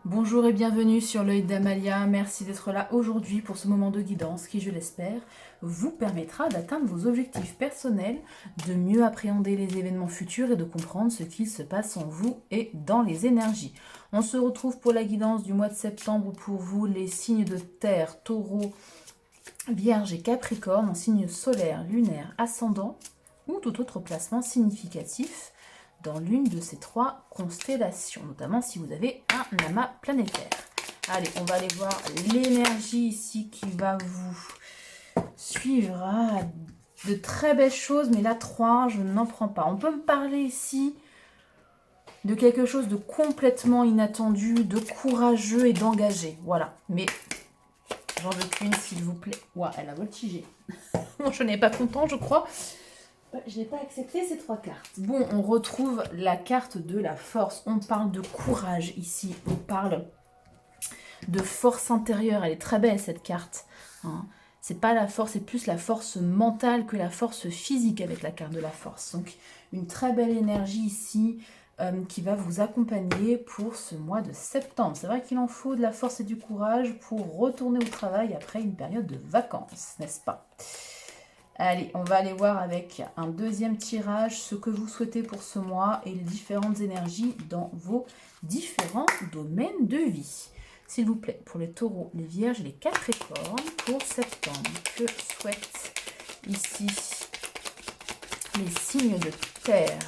Bonjour et bienvenue sur l'œil d'Amalia. Merci d'être là aujourd'hui pour ce moment de guidance qui, je l'espère, vous permettra d'atteindre vos objectifs personnels, de mieux appréhender les événements futurs et de comprendre ce qu'il se passe en vous et dans les énergies. On se retrouve pour la guidance du mois de septembre pour vous, les signes de terre, taureau, vierge et capricorne en signes solaire, lunaire, ascendant ou tout autre placement significatif dans l'une de ces trois constellations, notamment si vous avez un amas planétaire. Allez, on va aller voir l'énergie ici qui va vous suivre. Ah, de très belles choses, mais là, 3, je n'en prends pas. On peut me parler ici de quelque chose de complètement inattendu, de courageux et d'engagé. Voilà, mais j'en veux qu'une, s'il vous plaît. Ouah, elle a voltigé. Je n'ai pas content, je crois. Je n'ai pas accepté ces 3 cartes. Bon, on retrouve la carte de la force. On parle de courage ici. On parle de force intérieure. Elle est très belle cette carte. Hein. C'est pas la force, c'est plus la force mentale que la force physique avec la carte de la force. Donc une très belle énergie ici qui va vous accompagner pour ce mois de septembre. C'est vrai qu'il en faut de la force et du courage pour retourner au travail après une période de vacances, n'est-ce pas ? Allez, on va aller voir avec un deuxième tirage ce que vous souhaitez pour ce mois et les différentes énergies dans vos différents domaines de vie. S'il vous plaît, pour les taureaux, les vierges et les capricornes pour septembre, que souhaitent ici les signes de terre ?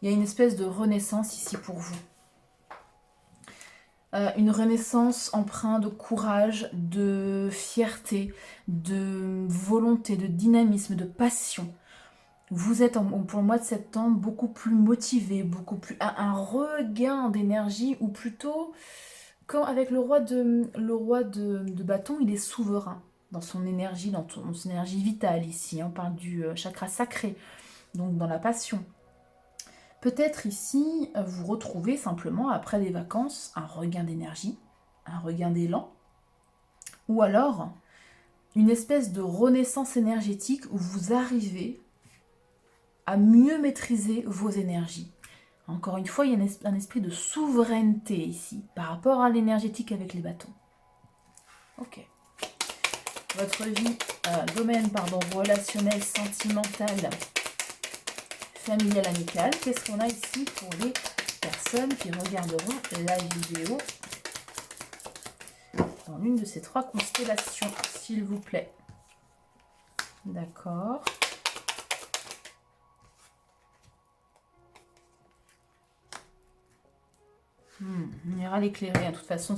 Il y a une espèce de renaissance ici pour vous. Une renaissance empreinte de courage, de fierté, de volonté, de dynamisme, de passion. Vous êtes pour le mois de septembre beaucoup plus motivé, beaucoup plus un regain d'énergie, ou plutôt quand avec le roi de bâton, il est souverain dans son énergie, dans son énergie vitale ici. Hein, on parle du chakra sacré, donc dans la passion. Peut-être ici, vous retrouvez simplement, après des vacances, un regain d'énergie, un regain d'élan, ou alors une espèce de renaissance énergétique où vous arrivez à mieux maîtriser vos énergies. Encore une fois, il y a un esprit de souveraineté ici, par rapport à l'énergétique avec les bâtons. Ok. Votre vie, relationnel, sentimental, familial, amical. Qu'est-ce qu'on a ici pour les personnes qui regarderont la vidéo dans l'une de ces 3 constellations, s'il vous plaît? D'accord. On ira l'éclairer. De toute façon,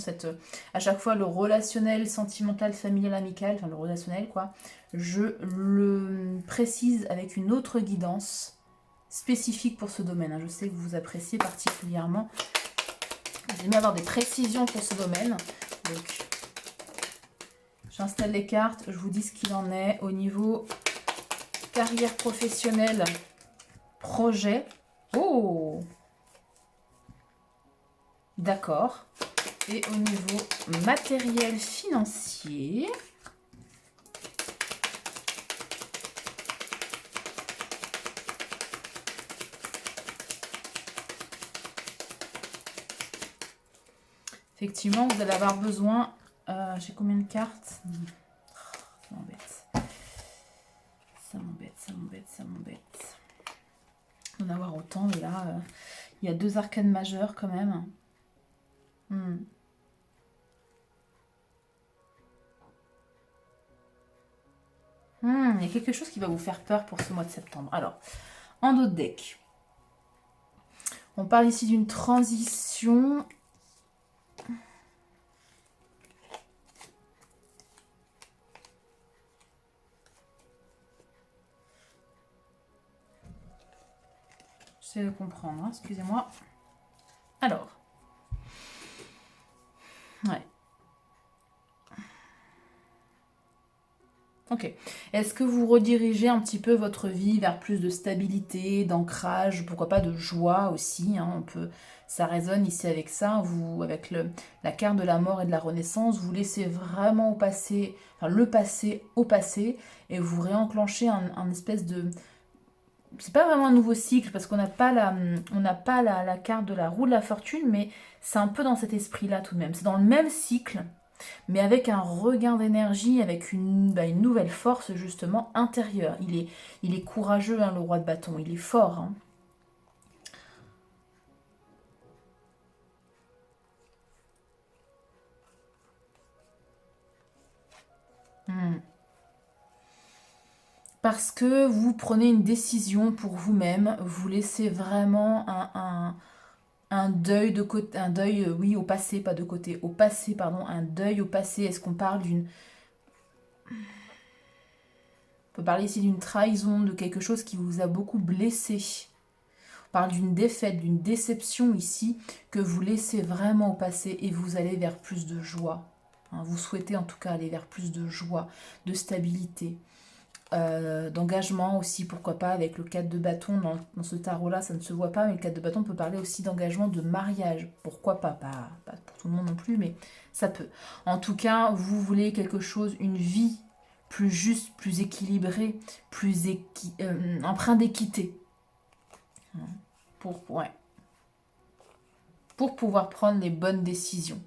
à chaque fois, le relationnel, sentimental, familial, amical, enfin le relationnel, quoi, je le précise avec une autre guidance spécifique pour ce domaine. Hein. Je sais que vous appréciez particulièrement. J'aime avoir des précisions pour ce domaine. Donc, j'installe les cartes, je vous dis ce qu'il en est au niveau carrière professionnelle, projet. Oh! D'accord. Et au niveau matériel financier. Effectivement, vous allez avoir besoin... j'ai combien de cartes? Ça m'embête. Ça m'embête, ça m'embête, ça m'embête. D'en avoir autant, mais là, il y a 2 arcanes majeures quand même. Il y a quelque chose qui va vous faire peur pour ce mois de septembre. Alors, en d'autres decks, on parle ici d'une transition. J'essaie de comprendre, hein, excusez-moi. Alors, ouais. Ok. Est-ce que vous redirigez un petit peu votre vie vers plus de stabilité, d'ancrage, pourquoi pas de joie aussi, hein, ça résonne ici avec ça, vous, avec la carte de la mort et de la renaissance, vous laissez vraiment au passé, enfin, le passé au passé, et vous réenclenchez un espèce de... C'est pas vraiment un nouveau cycle, parce qu'on n'a pas la carte de la roue de la fortune, mais c'est un peu dans cet esprit-là tout de même. C'est dans le même cycle, mais avec un regain d'énergie, avec une nouvelle force justement intérieure. Il est courageux, hein, le roi de bâton, il est fort. Hein. Hmm. Parce que vous prenez une décision pour vous-même, vous laissez vraiment un deuil de côté, un deuil, oui, au passé, pas de côté, au passé, pardon, un deuil au passé. Est-ce qu'on parle d'une... On peut parler ici d'une trahison, de quelque chose qui vous a beaucoup blessé. On parle d'une défaite, d'une déception ici que vous laissez vraiment au passé et vous allez vers plus de joie. Hein, vous souhaitez en tout cas aller vers plus de joie, de stabilité, d'engagement aussi, pourquoi pas, avec le 4 de bâton. Dans ce tarot-là, ça ne se voit pas, mais le 4 de bâton peut parler aussi d'engagement, de mariage. Pourquoi pas, pas pour tout le monde non plus, mais ça peut. En tout cas, vous voulez quelque chose, une vie plus juste, plus équilibrée, empreinte d'équité. Ouais, pour pouvoir prendre les bonnes décisions.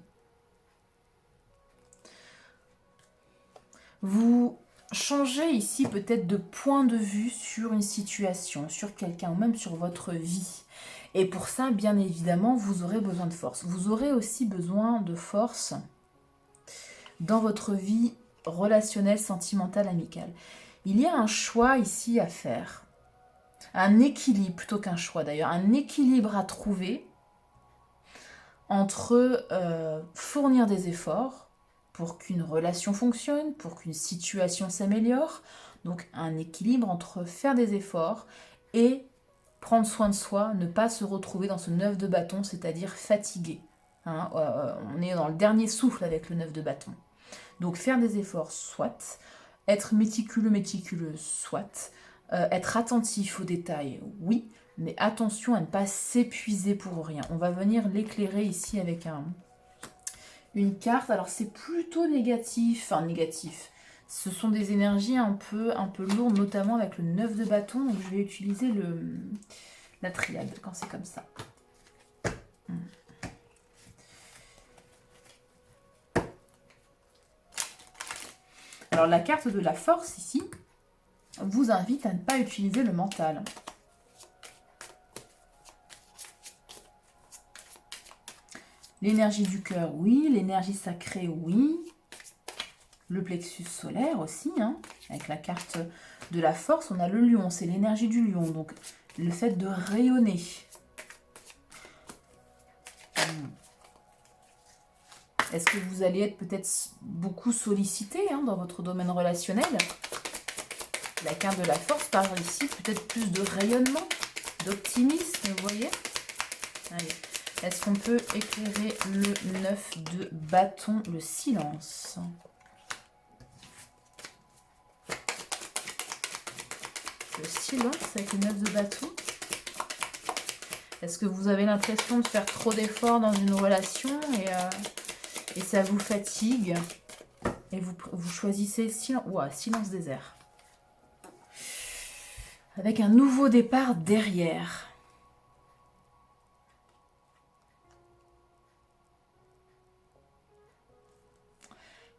Vous changez ici peut-être de point de vue sur une situation, sur quelqu'un ou même sur votre vie. Et pour ça, bien évidemment, vous aurez besoin de force. Vous aurez aussi besoin de force dans votre vie relationnelle, sentimentale, amicale. Il y a un choix ici à faire. Un équilibre, plutôt qu'un choix d'ailleurs, un équilibre à trouver entre fournir des efforts pour qu'une relation fonctionne, pour qu'une situation s'améliore, donc un équilibre entre faire des efforts et prendre soin de soi, ne pas se retrouver dans ce 9 de bâton, c'est-à-dire fatigué. Hein, on est dans le dernier souffle avec le 9 de bâton. Donc faire des efforts, soit, être méticuleux, soit, être attentif aux détails, oui, mais attention à ne pas s'épuiser pour rien. On va venir l'éclairer ici avec une carte. Alors c'est plutôt négatif, enfin négatif. Ce sont des énergies un peu lourdes, notamment avec le 9 de bâton. Donc je vais utiliser la triade quand c'est comme ça. Alors la carte de la force ici vous invite à ne pas utiliser le mental. L'énergie du cœur, oui. L'énergie sacrée, oui. Le plexus solaire aussi, hein. Avec la carte de la force, on a le lion, c'est l'énergie du lion. Donc, le fait de rayonner. Est-ce que vous allez être peut-être beaucoup sollicité, hein, dans votre domaine relationnel? La carte de la force parle ici peut-être plus de rayonnement, d'optimisme, vous voyez? Allez. Est-ce qu'on peut éclairer le 9 de bâton, le silence? Le silence avec le 9 de bâton. Est-ce que vous avez l'impression de faire trop d'efforts dans une relation et ça vous fatigue? Et vous choisissez le silence. Ouah, silence désert. Avec un nouveau départ derrière.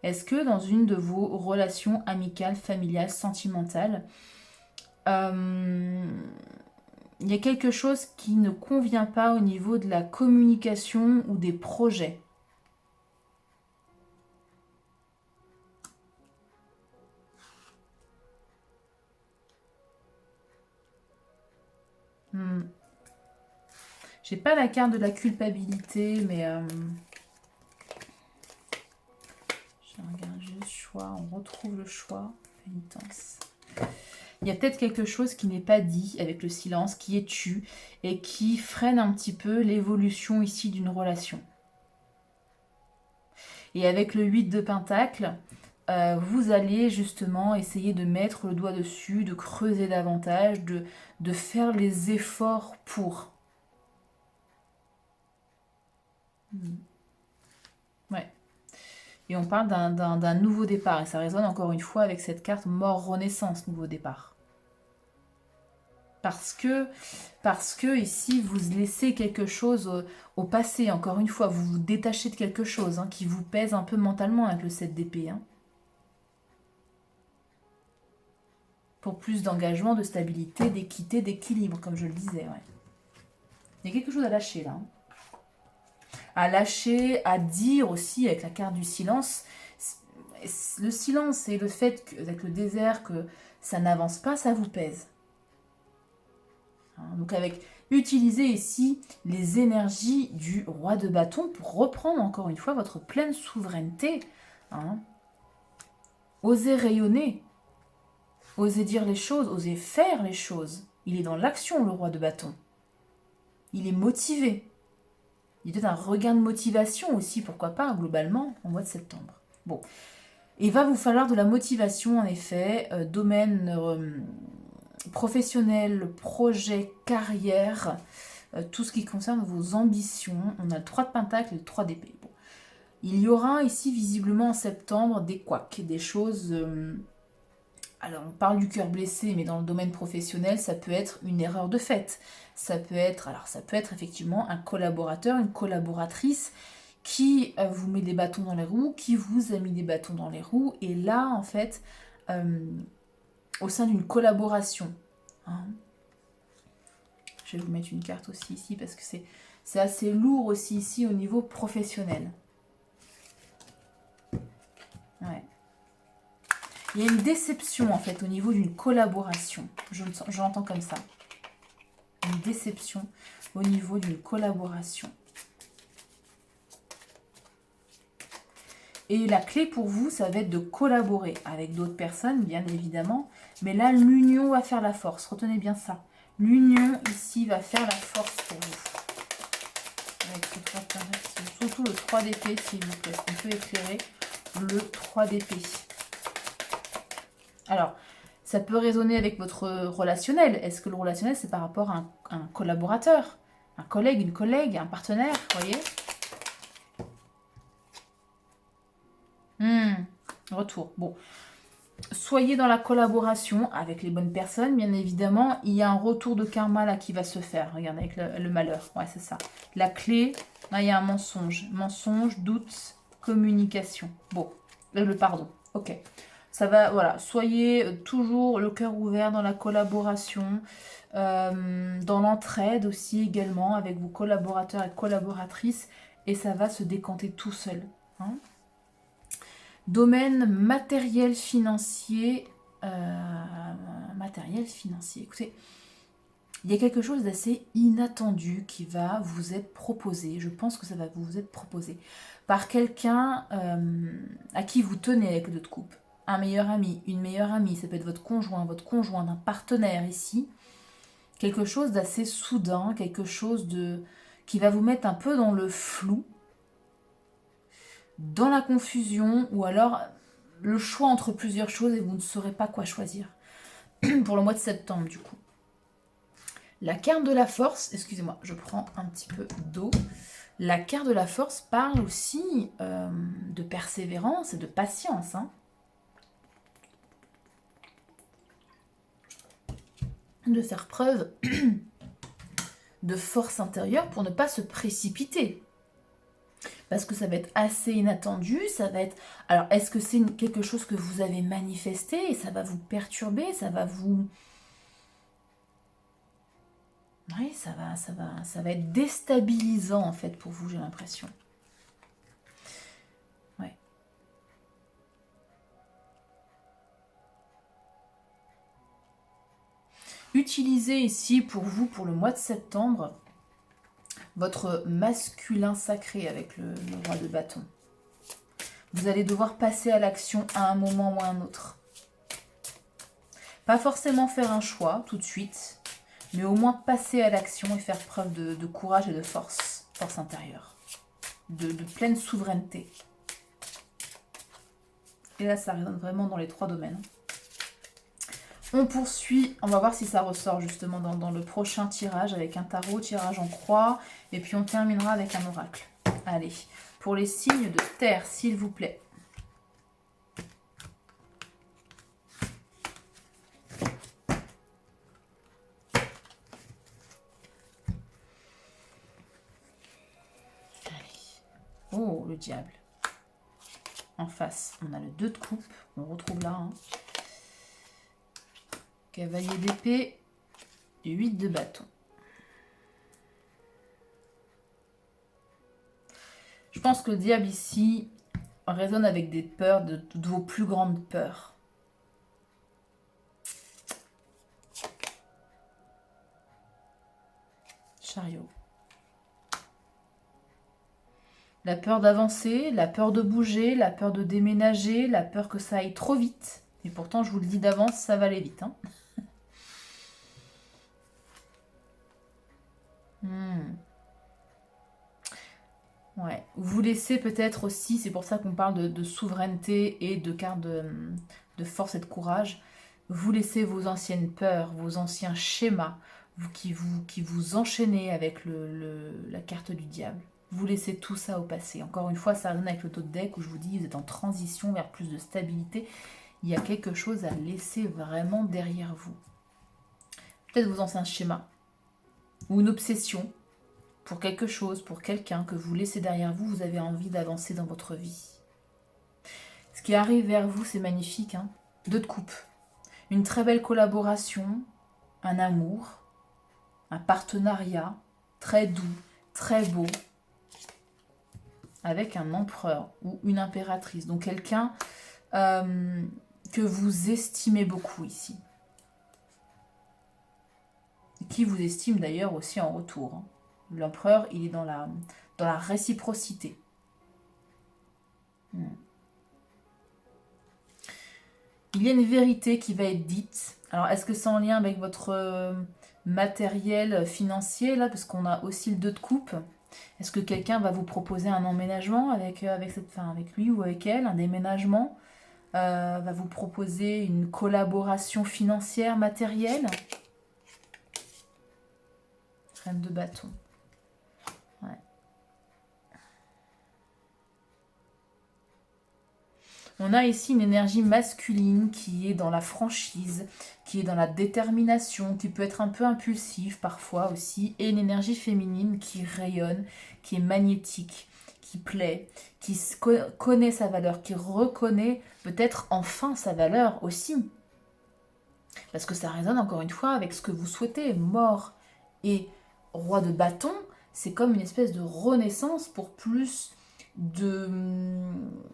Est-ce que dans une de vos relations amicales, familiales, sentimentales, il y a quelque chose qui ne convient pas au niveau de la communication ou des projets? J'ai pas la carte de la culpabilité, mais je regarde juste choix, on retrouve le choix, pénitence. Il y a peut-être quelque chose qui n'est pas dit avec le silence, qui est tu et qui freine un petit peu l'évolution ici d'une relation. Et avec le 8 de Pentacle, vous allez justement essayer de mettre le doigt dessus, de creuser davantage, de faire les efforts pour. Ouais. Et on parle d'un nouveau départ. Et ça résonne encore une fois avec cette carte mort-renaissance, nouveau départ. Parce que ici, vous laissez quelque chose au passé. Encore une fois, vous vous détachez de quelque chose qui vous pèse un peu mentalement avec le 7 d'épée. Pour plus d'engagement, de stabilité, d'équité, d'équilibre, comme je le disais. Ouais. Il y a quelque chose à lâcher là. À lâcher, à dire aussi avec la carte du silence. Le silence et le fait qu'avec le désert que ça n'avance pas, ça vous pèse. Donc utilisez ici les énergies du roi de bâton pour reprendre encore une fois votre pleine souveraineté. Osez rayonner, osez dire les choses, osez faire les choses. Il est dans l'action, le roi de bâton. Il est motivé. Il y a peut-être un regain de motivation aussi, pourquoi pas, globalement, en mois de septembre. Bon. Il va vous falloir de la motivation, en effet, domaine professionnel, projet, carrière, tout ce qui concerne vos ambitions. On a le 3 de Pentacle et le 3 d'épée. Bon. Il y aura ici, visiblement, en septembre, des couacs, des choses... Alors, on parle du cœur blessé, mais dans le domaine professionnel, ça peut être une erreur de fait. Ça peut être effectivement un collaborateur, une collaboratrice qui vous met des bâtons dans les roues, qui vous a mis des bâtons dans les roues. Et là, en fait, au sein d'une collaboration, je vais vous mettre une carte aussi ici, parce que c'est assez lourd aussi ici au niveau professionnel. Ouais. Il y a une déception en fait au niveau d'une collaboration. Je l'entends comme ça. Une déception au niveau d'une collaboration. Et la clé pour vous, ça va être de collaborer avec d'autres personnes, bien évidemment. Mais là, l'union va faire la force. Retenez bien ça. L'union ici va faire la force pour vous. Avec ce 3 d'épée, surtout le 3 d'épée, s'il vous plaît. On peut éclairer le 3 d'épée. Alors, ça peut résonner avec votre relationnel. Est-ce que le relationnel, c'est par rapport à un collaborateur, un collègue, une collègue, un partenaire, vous voyez? Retour. Bon. Soyez dans la collaboration avec les bonnes personnes, bien évidemment. Il y a un retour de karma là qui va se faire. Regardez, avec le malheur. Ouais, c'est ça. La clé, là, il y a un mensonge. Mensonge, doute, communication. Bon. Le pardon. Ok. Ça va, voilà, soyez toujours le cœur ouvert dans la collaboration, dans l'entraide aussi également avec vos collaborateurs et collaboratrices, et ça va se décanter tout seul. Domaine matériel financier, écoutez, il y a quelque chose d'assez inattendu qui va vous être proposé, je pense que ça va vous être proposé, par quelqu'un à qui vous tenez avec le 2 de coupe. Un meilleur ami, une meilleure amie, ça peut être votre conjoint, un partenaire ici. Quelque chose d'assez soudain, quelque chose qui va vous mettre un peu dans le flou, dans la confusion, ou alors le choix entre plusieurs choses et vous ne saurez pas quoi choisir. Pour le mois de septembre, du coup. La carte de la force, excusez-moi, je prends un petit peu d'eau. La carte de la force parle aussi de persévérance et de patience, de faire preuve de force intérieure pour ne pas se précipiter. Parce que ça va être assez inattendu, ça va être... Alors, est-ce que c'est quelque chose que vous avez manifesté et ça va vous perturber, ça va vous... Oui, ça va être déstabilisant en fait pour vous, j'ai l'impression. Ouais. Utilisez ici pour vous, pour le mois de septembre, votre masculin sacré avec le roi de bâton. Vous allez devoir passer à l'action à un moment ou à un autre. Pas forcément faire un choix tout de suite, mais au moins passer à l'action et faire preuve de courage et de force intérieure, de pleine souveraineté. Et là, ça résonne vraiment dans les 3 domaines. On poursuit, on va voir si ça ressort justement dans le prochain tirage avec un tarot, tirage en croix. Et puis on terminera avec un oracle. Allez, pour les signes de terre, s'il vous plaît. Oh, le diable. En face, on a le 2 de coupe. On retrouve là. Hein. Cavalier d'épée. 8 de bâton. Je pense que le diable ici résonne avec des peurs, de vos plus grandes peurs. Chariot. La peur d'avancer, la peur de bouger, la peur de déménager, la peur que ça aille trop vite. Et pourtant, je vous le dis d'avance, ça va aller vite. Hein. Ouais. Vous laissez peut-être aussi, c'est pour ça qu'on parle de souveraineté et de carte de force et de courage. Vous laissez vos anciennes peurs, vos anciens schémas qui vous enchaînez avec la carte du diable. Vous laissez tout ça au passé. Encore une fois, ça résonne avec le taux de deck où je vous dis, vous êtes en transition vers plus de stabilité. Il y a quelque chose à laisser vraiment derrière vous. Peut-être vos anciens schémas ou une obsession pour quelque chose, pour quelqu'un que vous laissez derrière vous, vous avez envie d'avancer dans votre vie. Ce qui arrive vers vous, c'est magnifique. Hein. 2 de coupe. Une très belle collaboration, un amour, un partenariat très doux, très beau, avec un empereur ou une impératrice. Donc quelqu'un que vous estimez beaucoup ici. Qui vous estime d'ailleurs aussi en retour. Hein. L'empereur, il est dans la réciprocité. Il y a une vérité qui va être dite. Alors, est-ce que c'est en lien avec votre matériel financier, là, parce qu'on a aussi le 2 de coupe. Est-ce que quelqu'un va vous proposer un emménagement avec lui ou avec elle, un déménagement va vous proposer une collaboration financière, matérielle. Reine de bâton. Ouais. On a ici une énergie masculine qui est dans la franchise, qui est dans la détermination, qui peut être un peu impulsive parfois aussi, et une énergie féminine qui rayonne, qui est magnétique, qui plaît, qui connaît sa valeur, qui reconnaît peut-être enfin sa valeur aussi. Parce que ça résonne encore une fois avec ce que vous souhaitez, mort et roi de bâton, c'est comme une espèce de renaissance pour plus de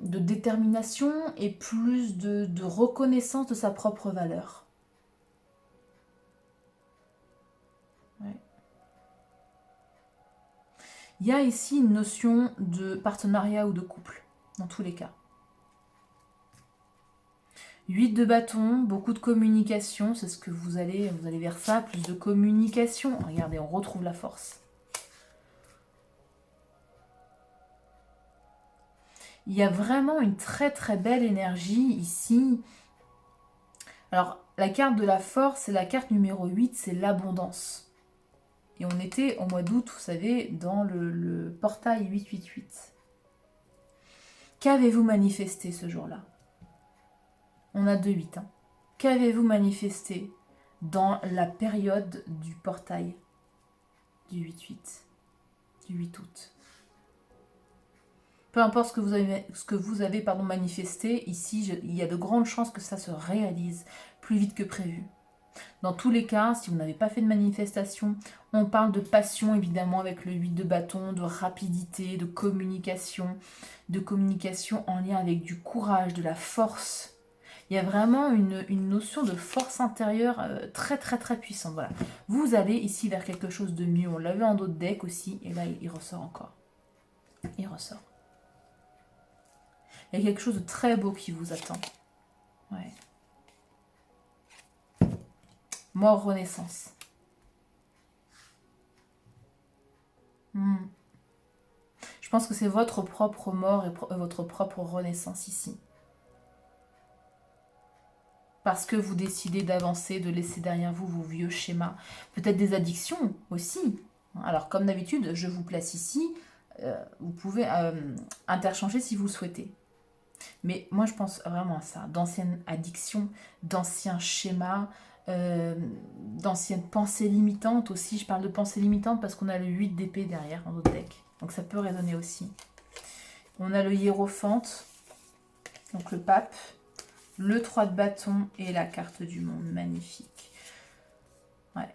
détermination et plus de reconnaissance de sa propre valeur. Ouais. Il y a ici une notion de partenariat ou de couple, dans tous les cas. 8 de bâton, beaucoup de communication, c'est ce que vous allez vers ça, plus de communication. Regardez, on retrouve la force. Il y a vraiment une très très belle énergie ici. Alors, la carte de la force, c'est la carte numéro 8, c'est l'abondance. Et on était au mois d'août, vous savez, dans le portail 888. Qu'avez-vous manifesté ce jour-là? On a 2-8. Hein. Qu'avez-vous manifesté dans la période du portail du 8-8, du 8 août? Peu importe ce que vous avez manifesté, ici, il y a de grandes chances que ça se réalise plus vite que prévu. Dans tous les cas, si vous n'avez pas fait de manifestation, on parle de passion évidemment avec le 8 de bâton, de rapidité, de communication en lien avec du courage, de la force. Il y a vraiment une notion de force intérieure très très très puissante. Voilà. Vous allez ici vers quelque chose de mieux. On l'a vu en d'autres decks aussi, et là il ressort encore. Il ressort. Il y a quelque chose de très beau qui vous attend. Ouais. Mort, renaissance. Je pense que c'est votre propre mort et votre propre renaissance ici. parce que vous décidez d'avancer, de laisser derrière vous vos vieux schémas. Peut-être des addictions aussi. Alors, comme d'habitude, je vous place ici. Vous pouvez interchanger si vous le souhaitez. Mais moi, je pense vraiment à ça. D'anciennes addictions, d'anciens schémas, d'anciennes pensées limitantes aussi. Je parle de pensées limitantes parce qu'on a le 8 d'épée derrière dans notre deck. Donc ça peut résonner aussi. On a le hiérophante, donc le pape, le 3 de bâton et la carte du monde. Magnifique. Ouais.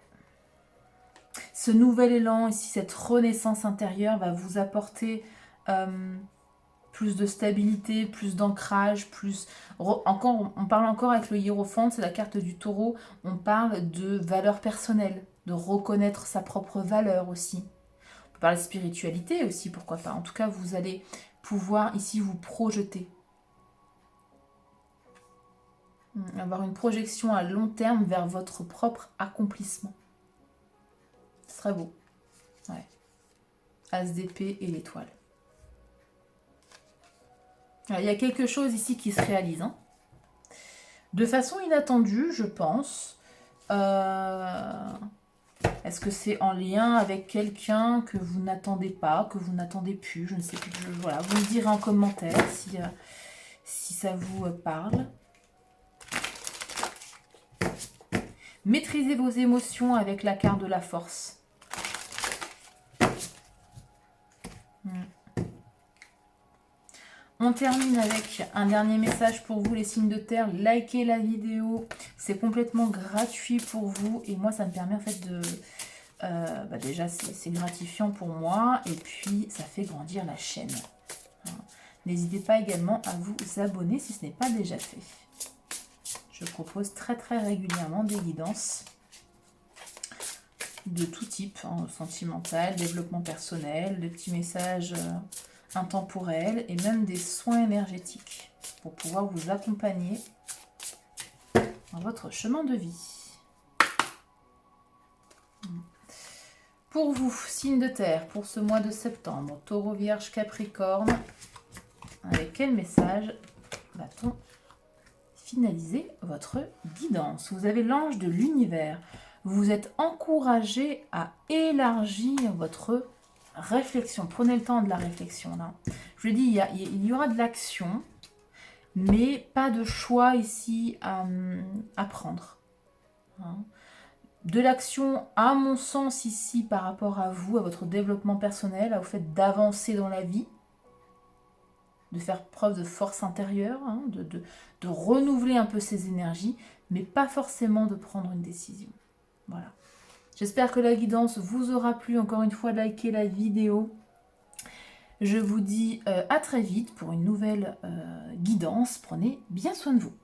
Ce nouvel élan ici, cette renaissance intérieure va vous apporter plus de stabilité, plus d'ancrage, plus... on parle encore avec le hiérophante, c'est la carte du taureau, on parle de valeur personnelle, de reconnaître sa propre valeur aussi. On peut parler de spiritualité aussi, pourquoi pas. En tout cas, vous allez pouvoir ici vous projeter. Avoir une projection à long terme vers votre propre accomplissement. Ce serait beau. Ouais. As d'épée et l'étoile. Il y a quelque chose ici qui se réalise. Hein. De façon inattendue, je pense. Est-ce que c'est en lien avec quelqu'un que vous n'attendez pas, que vous n'attendez plus? Je ne sais plus. Voilà, vous me direz en commentaire si ça vous parle. Maîtrisez vos émotions avec la carte de la force. On termine avec un dernier message pour vous, les signes de terre. Likez la vidéo, c'est complètement gratuit pour vous. Et moi, ça me permet en fait de... déjà, c'est gratifiant pour moi. Et puis, ça fait grandir la chaîne. N'hésitez pas également à vous abonner si ce n'est pas déjà fait. Je propose très régulièrement des guidances de tout type, hein, sentimental, développement personnel, des petits messages... intemporels et même des soins énergétiques pour pouvoir vous accompagner dans votre chemin de vie. Pour vous, signe de terre, pour ce mois de septembre, Taureau, Vierge, Capricorne, avec quel message va-t-on finaliser votre guidance? Vous avez l'ange de l'univers. Vous êtes encouragé à élargir votre réflexion. Prenez le temps de la réflexion là. Je vous dis, il y aura de l'action, mais pas de choix ici à prendre. De l'action, à mon sens, ici, par rapport à vous, à votre développement personnel, au fait d'avancer dans la vie, de faire preuve de force intérieure, de renouveler un peu ses énergies, mais pas forcément de prendre une décision. Voilà. J'espère que la guidance vous aura plu. Encore une fois, likez la vidéo. Je vous dis à très vite pour une nouvelle guidance. Prenez bien soin de vous.